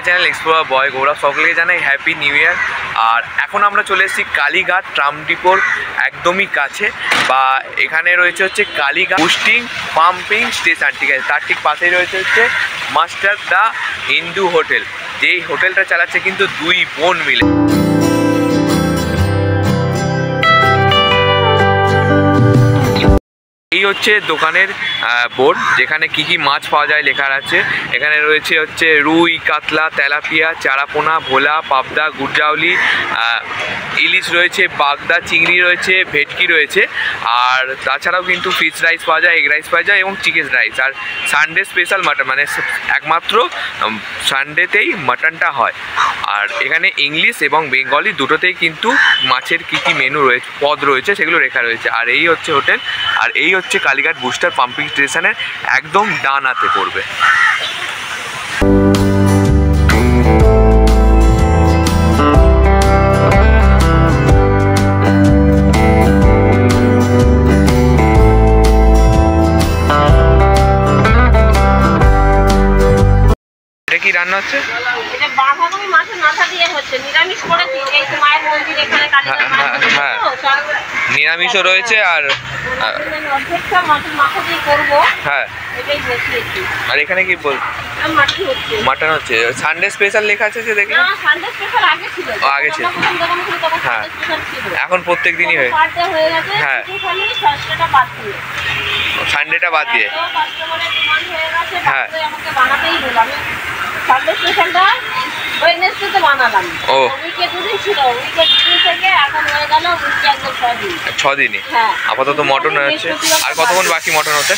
Channel explorer বয় গৌরব, সকলকে জানাই happy new year. আর এখন আমরা চলে এসেছি কালীঘাট ট্রাম ডিপোর একদমই কাছে, বা এখানে রয়েছে হচ্ছে কালীঘাট বুস্টিং পাম্পিং স্টেশন, ঠিক আছে। তার ঠিক পাশেই রয়েছে হচ্ছে মাস্টার দ্য হিন্দু হোটেল, যেই হোটেলটা চালাচ্ছে কিন্তু দুই বোন মিলে। এই হচ্ছে দোকানের বোর্ড, যেখানে কি কি মাছ পাওয়া যায় লেখা আছে। এখানে রয়েছে হচ্ছে রুই, কাতলা, তেলাপিয়া, চারাপোনা, ভোলা, পাবদা, গুরজাউলি, ইলিশ রয়েছে, বাগদা, চিংড়ি রয়েছে, ভেটকি রয়েছে। আর তাছাড়াও কিন্তু ফিশ রাইস পাওয়া যায়, এগ রাইস পাওয়া যায় এবং চিকেন রাইস। আর সানডে স্পেশাল মাটন, মানে একমাত্র সানডেতেই মাটনটা হয়। আর এখানে ইংলিশ এবং বেঙ্গলি দুটোতেই কিন্তু মাছের কি কি মেনু রয়েছে, পদ রয়েছে, সেগুলো লেখা রয়েছে। আর এই হচ্ছে হোটেল, আর এই হচ্ছে কালীঘাট বুস্টার পাম্পিং স্টেশনের একদম ডান হাতে পড়বে। এটা কি রান্না হচ্ছে? এটা বাঁধাকপি মাছের মাথা দিয়ে হচ্ছে, নিরামিষ করেছি। এই তো মায়ের মন্দির এখানে কালীঘাট মায়ের, হ্যাঁ নিরামিষও রয়েছে। আর অর্ধেকটা মাছের মাথা দিয়ে করবো, হ্যাঁ এটাই বসিয়েছি। আর এখানে কি বল মাটন হচ্ছে, সানডে স্পেশাল লেখা আছে যে দেখলাম। না, সানডে স্পেশাল আগে ছিল, আগে ছিল, হ্যাঁ এখন প্রত্যেক দিনই হয়ে গেছে। হ্যাঁ, খালি সানডেটা বাদ দিয়ে, সানডেটা বাদ দিয়ে কাস্টমারের ডিমান্ড হয়ে গেছে, হ্যাঁ আমাকে বানাতেই হলো। আমি সানডে স্পেশালটা ওয়েডনেসডেতে বানালাম। ও উইকে দুদিন ছিল, উইকে দুদিন থেকে এখন হয়ে গেল উইকে একদম 6 দিন। 6 দিনই হ্যাঁ। আপাতত মটন হচ্ছে। আর কতক্ষণ বাকি মটন হতে?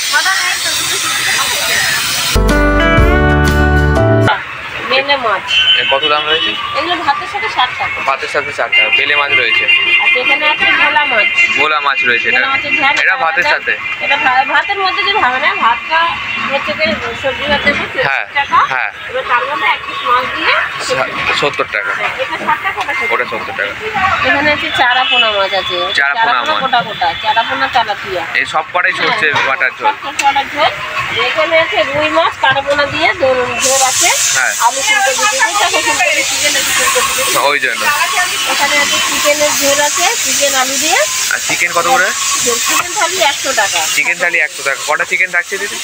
বেলে মাছ কত দাম রয়েছে? এগুলো ভাতের সাথে 60 টাকা। ভাতের সাথে 60 টাকা। বেলে মাছ রয়েছে, আর এখানে আছে ভোলা মাছ। ভোলা মাছ রয়েছে, এটা ভাতের সাথে। এটা ভাতের মধ্যে যে ভাবে না, ভাতটা হচ্ছে যে সবজি ভাত দেবো 30 টাকা। হ্যাঁ, এবার তার মধ্যে এক পিস মাছ দিয়ে 70 টাকা। এটা 60 টাকা, ওটা 70 টাকা। এখানে আছে চারাপোনা মাছ আছে, চারাপোনা মাছ গোটা গোটা, চারাপোনা, তেলাপিয়া, এই সব কটাই সরষে বাটার ঝোল। ঝোল। এখানে আছে রুই মাছ কারাপোনা দিয়ে ঝোল আছে। হ্যাঁ, আলু ফুলকপি দিয়ে ফুলকপি, চিকেন ফুলকপি, ওই জন্য। এখানে আছে চিকেনের ঝোল আছে, চিকেন আলু দিয়ে। আর চিকেন কত করে? চিকেন থালি 100 টাকা। চিকেন থালি 100 টাকা। কটা চিকেন থাকছে দিদি?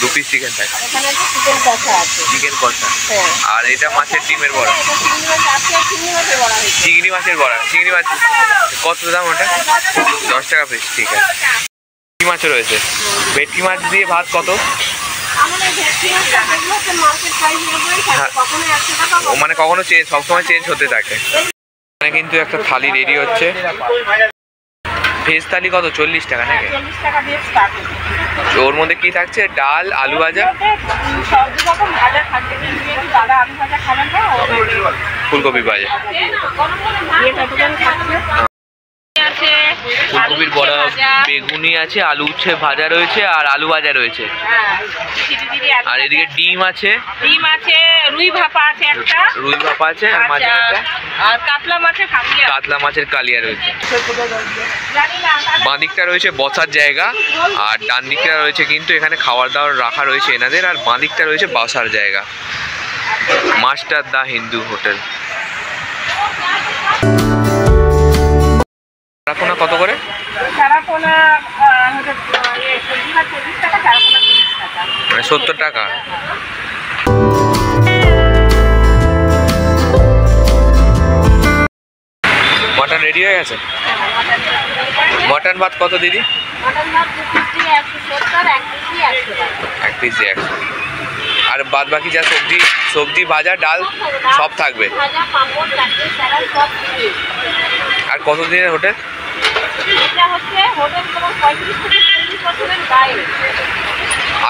2 পিস চিকেন থাকে। এখানে আছে চিকেন কষা আছে, চিকেন কষা। হ্যাঁ। আর এটা মাছের ডিমের বড়া, চিংড়ি মাছের বড়া হয়েছে। চিংড়ি মাছের বড়া, চিংড়ি মাছ কত দাম ওটা? 10 টাকা পিস, ঠিক আছে। ভেটকি মাছ রয়েছে, ভেটকি মাছ দিয়ে ভাত কত? মানে কখনো চেঞ্জ, সবসময় চেঞ্জ হতে থাকে। মানে কিন্তু একটা থালি রেডি হচ্ছে। ভেজ থালি কত? 40 টাকা নাকি? ওর মধ্যে কি থাকছে? ডাল, আলু ভাজা, ফুলকপি ভাজা, ফুলকপির বড়া, বেগুনি আছে, আলু উচ্ছে ভাজা রয়েছে, আর আলু ভাজা রয়েছে। আর এদিকে ডিম আছে, রুই ভাপা আছে একটা, রুই ভাপা আছে, আর মাঝে আর কাতলা মাছের কালিয়া রয়েছে। বাঁ দিকটা রয়েছে বসার জায়গা, আর ডান দিকটা রয়েছে কিন্তু এখানে খাবার দাবার রাখা রয়েছে এনাদের, আর বাঁ দিকটা রয়েছে বসার জায়গা। Master the Hindu hotel. চারাপোনা কত করে? চারাপোনা 70 টাকা। মটন রেডি হয়ে গেছে। মটন ভাত কত দিদি? এক পিস 100। আর বাদ বাকি যা সবজি ভাজা, ডাল সব থাকবে। আর কত দিনের হোটেল?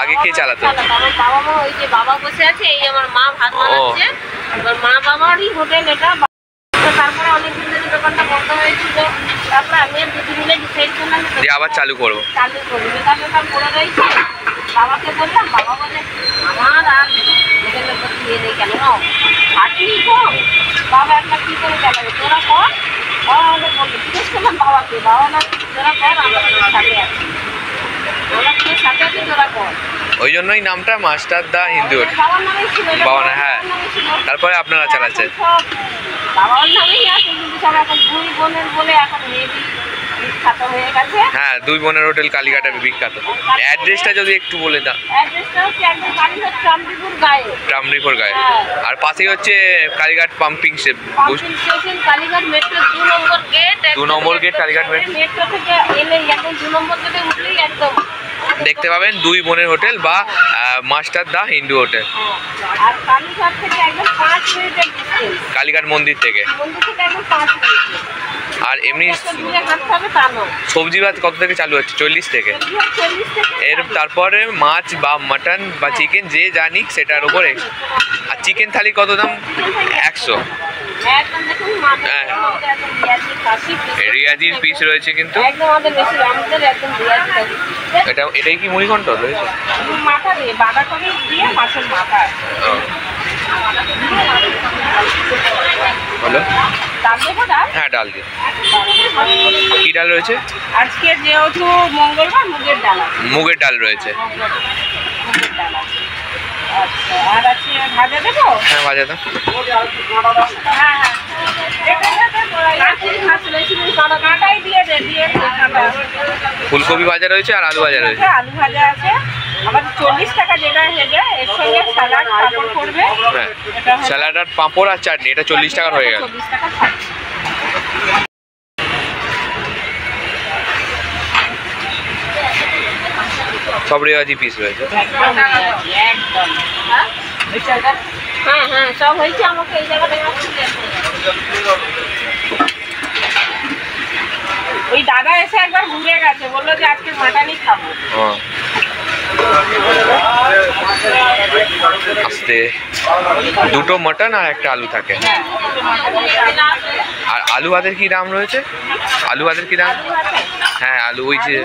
আগে কে চালাতো? আমার বাবা মা, ওই যে বাবা বসে আছে, এই আমার মা ভাত বানাচ্ছে। এবার মা বাবারই হোটেল এটা। তারপরে অনেকদিন ধরে দোকানটা বন্ধ হয়েছিল, তারপরে আমি আর দিদি মিলে ডিসাইড করলাম যে আবার চালু করবো। দোকান পড়ে রয়েছে। বাবাকে বললাম, বাবা বলে আমার আর হোটেলের প্রতি ইয়ে নেই। কেন খাটনি তো, বাবা একটা কী করে চালাবে, তোরা কর। বাবা আমাদের বললো, জিজ্ঞেস করলাম বাবাকে, বাবা না তোরা কর, আমরা সাথে আছি, ওরা কে সাথে আছে, তোরা কর। ওই জন্যই নামটা মাস্টার দা হিন্দু হোটেল। বাবার নামেই ছিল এটা, বাবা না, হ্যাঁ। বাবার নামেই ছিল। তারপরে আপনারা চালাচ্ছেন। এখন সব বাবার নামেই আছে, কিন্তু সব এখন দুই বোনের বলে এখন মেবি বিখ্যাত হয়ে গেছে। হ্যাঁ, দুই বোনের হোটেল কালীঘাটে বিখ্যাত। অ্যাড্রেসটা যদি একটু বলে দাও। অ্যাড্রেসটা হচ্ছে একদম কালীঘাট ট্রামডিপুর গায়ে। ট্রামরিপুর গায়ে। হ্যাঁ। আর পাশেই হচ্ছে Kalighat pumping pumping station Kalighat metro 2 নম্বর গেট। 2 নম্বর গেট কালীঘাট মেট্রো থেকে এলে একদম 2 নম্বর গেটে উঠলেই একদম দেখতে পাবেন দুই বোনের হোটেল বা মাস্টার দা হিন্দু হোটেল। আর কালীঘাট থেকে একদম 5 মিনিটের ডিসটেন্স। কালীঘাট মন্দির থেকে। মন্দির থেকে একদম 5 মিনিট। আর এমনি দূরে হাঁটতে হবে তা নয়। সবজি ভাত কত থেকে চালু হচ্ছে? 40 থেকে। 40 থেকে এর তারপরে মাছ বা মাটন বা চিকেন যে জানি সেটার উপরে। আর চিকেন থালি কত দাম? 100। একদম দেখুন মাছের মধ্যে একদম রিয়াজি খাসি পিস। রিয়াজির পিস রয়েছে কিন্তু। একদম আমাদের বেশি আমাদের একদম রিয়াজি খাসি। এটাই কি মুড়িঘণ্ট রয়েছে? মাথা দিয়ে বাঁধাকপি দিয়ে মাছের মাথা। হলো? ডাল দেবো ডাল? হ্যাঁ, ডাল দিন। কি ডাল রয়েছে? আজকে যেহেতু মঙ্গলবার মুগের ডাল আছে। মুগের ডাল রয়েছে। মুগের ডাল আছে। আচ্ছা, আর আছে ভাজা দেবো? হ্যাঁ, ভাজা দাও। হ্যাঁ হ্যাঁ। কাঁটাই দিয়ে দে, দিয়ে দে কাঁটা। ফুলকপি ভাজা রয়েছে আর আলু ভাজা রয়েছে। আলু ভাজা আছে। আবার 40 টাকা যেটা হেগে এর সঙ্গে স্যালাড পাঁপড় করবে। হ্যাঁ, এটা হচ্ছে স্যালাড আর পাঁপড় আর চাটনি, এটা 40 টাকার হয়ে গেল। 40 টাকা থাকবে। সব রেওয়াজি পিস রয়েছে। একদম। হ্যাঁ? হ্যাঁ হ্যাঁ, সব হয়েছে। আমাকে এই জায়গাটা ওই দাদা এসে একবার ঘুরে গেছে, বললো যে আজকে মাটনই খাবো। আস্তে দুটো মটন আর একটা আলু থাকে। আর আলু ভাতের কি দাম রয়েছে? আলু ভাতের কি দাম? হ্যাঁ, আলু ওই যে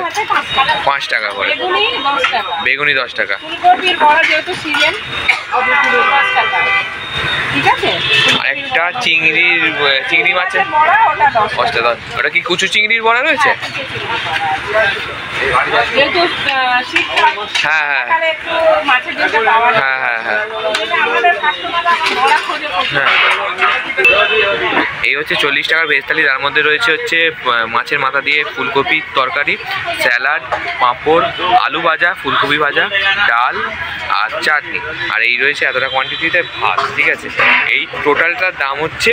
5 টাকা করে। বেগুনি 10 টাকা। বেগুনি 10 টাকা। ফুলকপির বড় যেহেতু সিজন 10 টাকা। ঠিক আছে? আর একটা চিংড়ি মাছের বড়া ওটা 10 টাকা। ওটা কি কুচু চিংড়ির বড়া রয়েছে? যেহেতু শীতকাল, হ্যাঁ হ্যাঁ তাহলে একটু মাছের ঝোলটা পাওয়া যায়। হ্যাঁ হ্যাঁ হ্যাঁ আমাদের কাস্টমাররা বড়া খোঁজে প্রচুর। হ্যাঁ। এই হচ্ছে 40 টাকার ভেজ থালি। তার মধ্যে রয়েছে হচ্ছে মাছের মাথা দিয়ে ফুলকপি তরকারি, স্যালাড, পাঁপড়, আলু ভাজা, ফুলকপি ভাজা, ডাল আর চাটনি। আর এই রয়েছে এতটা কোয়ান্টিটিতে ভাত। ঠিক আছে, এই টোটালটার দাম হচ্ছে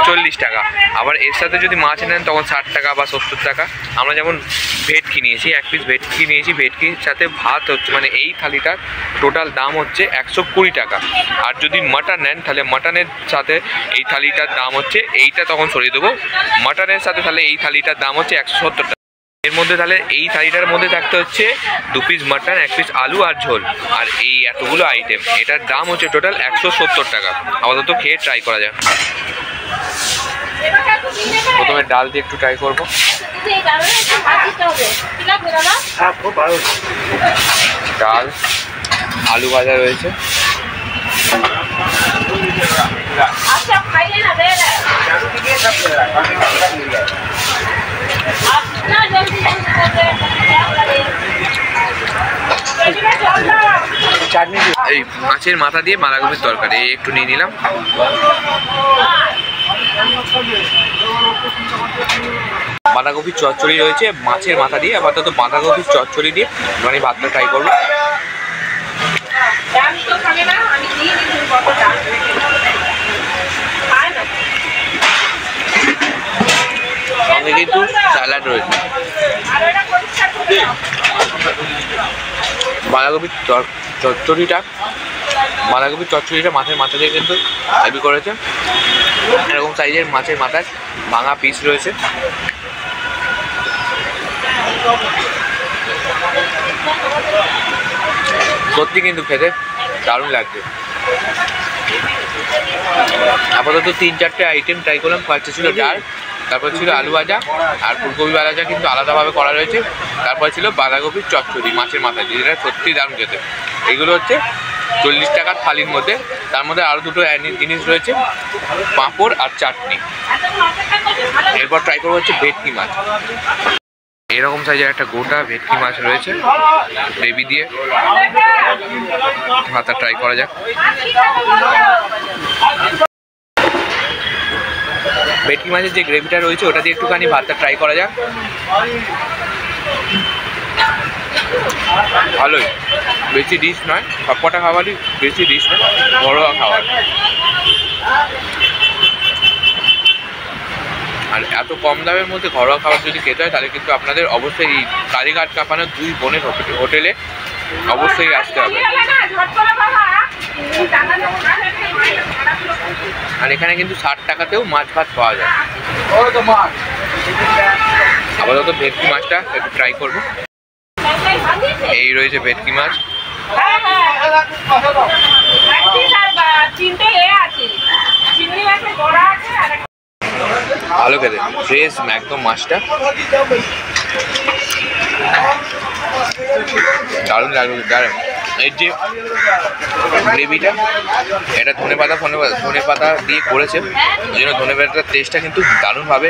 40 টাকা। আবার এর সাথে যদি মাছ নেন তখন 60 টাকা বা 70 টাকা। আমরা যেমন ভেটকি নিয়েছি, 1 পিস ভেটকি নিয়েছি, ভেটকির সাথে ভাত হচ্ছে, মানে এই থালিটার টোটাল দাম হচ্ছে 120 টাকা। আর যদি মাটন নেন তাহলে মাটনের সাথে এই থালিটার দাম হচ্ছে, এইটা তখন সরিয়ে দেবো, মাটনের সাথে তাহলে এই থালিটার দাম হচ্ছে 170 টাকা। এর মধ্যে তাহলে এই থালিটার মধ্যে থাকতে হচ্ছে 2 পিস মাটন, 1 পিস আলু আর ঝোল, আর এই এতগুলো আইটেম। এটার দাম হচ্ছে টোটাল 170 টাকা। আপাতত খেয়ে ট্রাই করা যায়। প্রথমে ডাল দিয়ে একটু ট্রাই করবো। ডাল, আলু ভাজা রয়েছে। আচ্ছা, খাইয়ে না দে না। আপনা জলদি জলদি করবে। চাটনি, এই মাছের মাথা দিয়ে বাঁধাকপির তরকারি একটু নিয়ে নিলাম। বাঁধাকপির চচ্চড়ি রয়েছে মাছের মাথা দিয়ে। আপাতত বাঁধাকপির চচ্চড়ি দিয়ে মানে ভাতটা ট্রাই করবো। আমি তো খাবে না, আমি দিয়ে দিচ্ছি কতটা। খায় না। সঙ্গে কিন্তু স্যালাড রয়েছে। আর এটা পরিষ্কার করে দাও। বাঁধাকপির চচ্চড়িটা মাছের মাথা দিয়ে কিন্তু হেভি করেছে। এরকম সাইজের মাছের মাথার ভাঙা পিস রয়েছে। সত্যি কিন্তু খেতে দারুণ লাগছে। আপাতত 3-4টে আইটেম ট্রাই করলাম। ফার্স্টে ছিল ডাল, তারপর ছিল আলু ভাজা আর ফুলকপি ভাজা কিন্তু আলাদাভাবে করা রয়েছে। তারপর ছিল বাঁধাকপির চচ্চড়ি মাছের মাথা দিয়ে, যেটা সত্যি দারুণ খেতে। এগুলো হচ্ছে 40 টাকার থালির মধ্যে। তার মধ্যে আরও দুটো জিনিস রয়েছে, পাঁপড় আর চাটনি। এরপর ট্রাই করবো হচ্ছে ভেটকি মাছ। এরকম সাইজের একটা গোটা ভেটকি মাছ রয়েছে গ্রেভি দিয়ে, ভাতটা ট্রাই করা যাক। ভেটকি মাছের যে গ্রেভিটা রয়েছে ওটা দিয়ে একটুখানি ভাতটা ট্রাই করা যাক। ভালোই, বেশি ডিশ নয়, সবকটা খাবারই বেশি ডিশ নয়, ঘরোয়া খাবার। আর এত কম দামের মধ্যে ঘরোয়া খাবার যদি খেতে হয় তাহলে কিন্তু আপনাদের অবশ্যই এই কালীঘাট কাঁপানোর দুই বোনের হোটেলে অবশ্যই আসতে হবে। আর এখানে কিন্তু 60 টাকাতেও মাছ ভাত পাওয়া যায়। আপাতত ভেটকি মাছটা একটু ট্রাই করবো। এই রয়েছে ভেটকি মাছ, ভালো খেতে, ফ্রেশ একদম মাছটা, দারুণ দারুণ দারুণ। এর যে গ্রেভিটা এটা ধনে পাতা দিয়ে করেছে, ওই জন্য ধনে পাতার টেস্টটা কিন্তু দারুণভাবে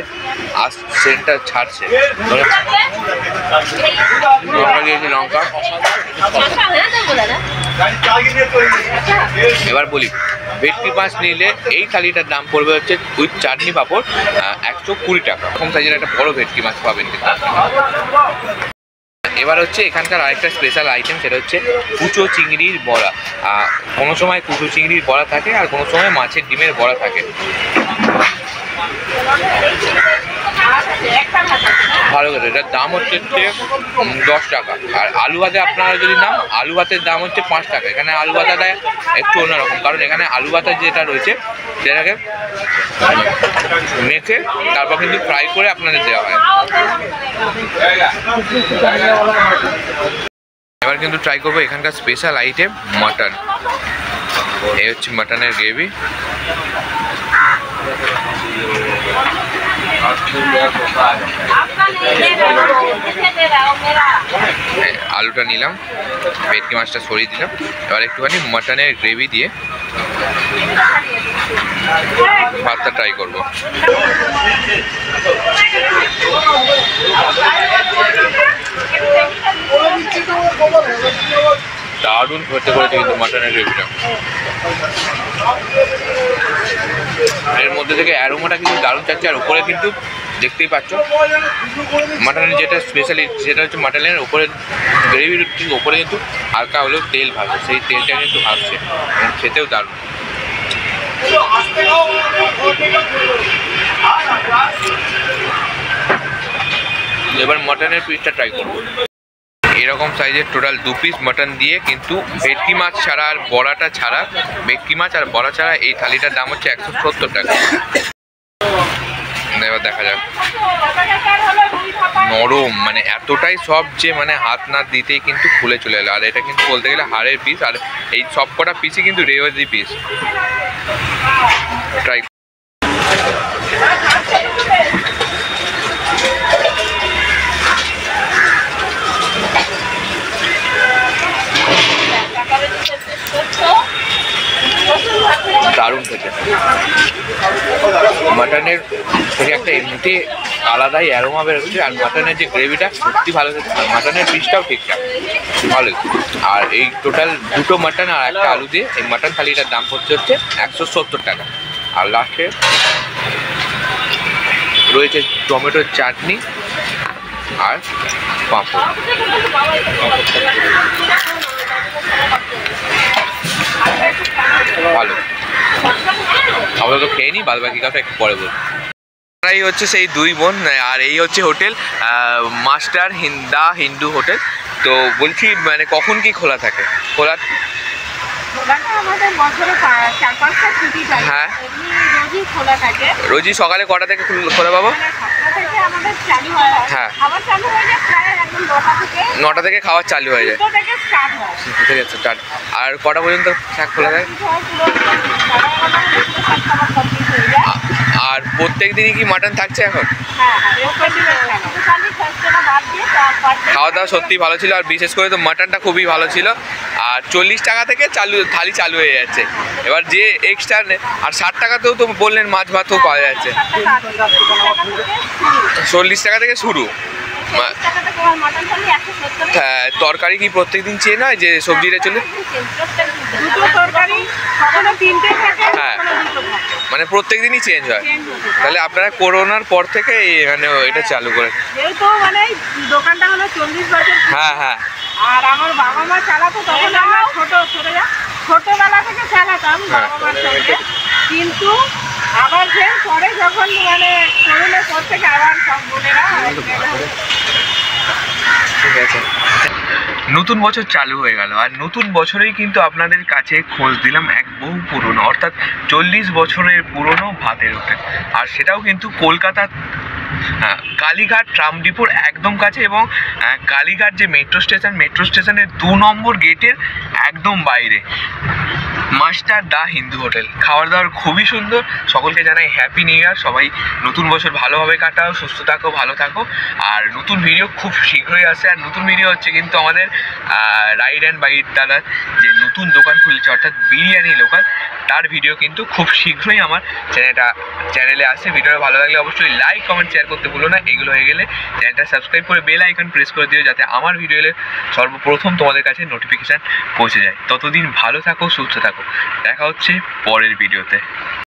সেন্টটা ছাড়ছে। লঙ্কা দিয়েছি, লঙ্কা। এবার বলি, ভেটকি মাছ নিলে এই থালিটার দাম পড়বে হচ্ছে উইথ চাটনি পাঁপড় 120 টাকা। কম সাইজের একটা বড় ভেটকি মাছ পাবেন কিন্তু। এবার হচ্ছে এখানকার আরেকটা স্পেশাল আইটেম, সেটা হচ্ছে কুচো চিংড়ির বড়া। কোনো সময় কুচো চিংড়ির বড়া থাকে আর কোনো সময় মাছের ডিমের বড়া থাকে। ভালো করে, এটার দাম হচ্ছে 10 টাকা। আর আলু ভাতে আপনারা যদি নাম, আলু ভাতের দাম হচ্ছে 5 টাকা। এখানে আলু ভাতাটা একটু অন্যরকম, কারণ এখানে আলু ভাতা যেটা রয়েছে সেটাকে মেখে তারপর কিন্তু ফ্রাই করে আপনাদের দেওয়া হয়। এবার কিন্তু ট্রাই করবো এখানকার স্পেশাল আইটেম মাটন। এই হচ্ছে মাটনের গ্রেভি, আলুটা নিলাম, ভেটকি মাছটা সরিয়ে দিলাম। এবার একটুখানি মাটনের গ্রেভি দিয়ে ভাতটা ট্রাই করবো। দারুণ করতে করেছে কিন্তু মাটনের গ্রেভিটা। এর মধ্যে থেকে অ্যারোমাটা কিন্তু দারুণ চাচ্ছে। আর উপরে কিন্তু দেখতেই পাচ্ছ মাটনের যেটা স্পেশালিটি, সেটা হচ্ছে মাটনের উপরে গ্রেভির ঠিক উপরে কিন্তু হালকা হলেও তেল ভাজছে, সেই তেলটা কিন্তু ভাজছে এবং খেতেও দারুণ। এবার মাটনের পিসটা ট্রাই করবো। এরকম সাইজের টোটাল 2 পিস মাটন দিয়ে কিন্তু ভেটকি মাছ ছাড়া আর বড়াটা ছাড়া, ভেটকি মাছ আর বড়া ছাড়া এই থালিটার দাম হচ্ছে 170 টাকা। এবার দেখা যাক, নরম মানে এতটাই সব যে মানে হাত না দিতেই কিন্তু খুলে চলে এলো। আর এটা কিন্তু বলতে গেলে হাড়ের পিস, আর এই সব কটা পিসই কিন্তু রেওয়াজি পিস। ট্রাই দারুণ খেতে। মাটনের থেকে একটা এমনিতে আলাদাই অ্যারোমা বেরোচ্ছে। আর মাটনের যে গ্রেভিটা সত্যি ভালো খেতে, আর মাটনের পিসটাও ঠিকঠাক ভালোই। আর এই টোটাল 2টো মাটন আর একটা আলু দিয়ে এই মাটন থালিটার দাম পড়ছে হচ্ছে 170 টাকা। আর লাস্টে রয়েছে টমেটোর চাটনি আর পাঁপড়। ভালো, আমরা তো খেয়ে নিই, বাদ বাকি কথা একটু পরে বলবো। এই হচ্ছে সেই 2 বোন, আর এই হচ্ছে হোটেল মাস্টার হিন্দু হোটেল। তো বলছি মানে কখন কি খোলা থাকে? খোলা হ্যাঁ, রোজই সকালে কটা থেকে খোলা পাবো? হ্যাঁ, 9টা থেকে খাবার চালু হয়ে যায়। ঠিক আছে, স্টার্ট। আর কটা পর্যন্ত খোলা থাকে? আর প্রত্যেক দিনই কি মাটন থাকছে এখন? খাওয়া দাওয়া সত্যি ভালো ছিল, আর বিশেষ করে তো মাটনটা খুবই ভালো ছিল। আর 40 টাকা থেকে থালি চালু হয়ে যাচ্ছে। এবার যে এক্সট্রা আর 60 টাকাতেও তো বললেন মাছ ভাতও পাওয়া যাচ্ছে। 40 টাকা থেকে শুরু। 40 টাকাতে তোমার মটন থালি 170। হ্যাঁ, তরকারি কি প্রত্যেকদিন চেঞ্জ হয় যে সবজিটা চলে? দুটো তরকারি কখনো 3টে থাকে, হ্যাঁ। কখনো 2টো থাকে। মানে প্রত্যেক দিনই চেঞ্জ হয়। চেঞ্জ হতে থাকে। তাহলে আপনারা করোনার পর থেকে মানে এটা চালু করে? যেহেতু মানে দোকানটা হলো 40 বছর, হ্যাঁ হ্যাঁ। আর আমার বাবা মা চালাতো তখন আমরা ছোটবেলা থেকে চালাতাম বাবা মার সঙ্গে, কিন্তু আবার যে পরে যখন মানে করোনার পর থেকে আবার সব বোনেরা ঠিক আছে। নতুন বছর চালু হয়ে গেল, আর নতুন বছরেই কিন্তু আপনাদের কাছে খোঁজ দিলাম এক বহু পুরনো, অর্থাৎ 40 বছরের পুরনো ভাতের হোটেল, আর সেটাও কিন্তু কলকাতার কালীঘাট ট্রাম ডিপোর একদম কাছে, এবং কালীঘাট যে মেট্রো স্টেশনের 2 নম্বর গেটের একদম বাইরে। মাস্টার দা হিন্দু হোটেল। খাবার দাবার খুবই সুন্দর। সকলকে জানাই হ্যাপি নিউ ইয়ার। সবাই নতুন বছর ভালোভাবে কাটাও, সুস্থ থাকো, ভালো থাকো। আর নতুন ভিডিও খুব শীঘ্রই আসে। আর নতুন ভিডিও হচ্ছে কিন্তু আমাদের রাইড অ্যান্ড বাইট দাদার যে নতুন দোকান খুলেছে, অর্থাৎ বিরিয়ানি লোকাল, তার ভিডিও কিন্তু খুব শীঘ্রই আমার চ্যানেলে আসে। ভিডিওটা ভালো লাগলে অবশ্যই লাইক, কমেন্ট, শেয়ার করতে ভুলো না। এগুলো হয়ে গেলে চ্যানেলটা সাবস্ক্রাইব করে বেল আইকন প্রেস করে দিও, যাতে আমার ভিডিও এলে সর্বপ্রথম তোমাদের কাছে নোটিফিকেশান পৌঁছে যায়। ততদিন ভালো থাকো, সুস্থ থাকো। দেখা হচ্ছে পরের ভিডিওতে।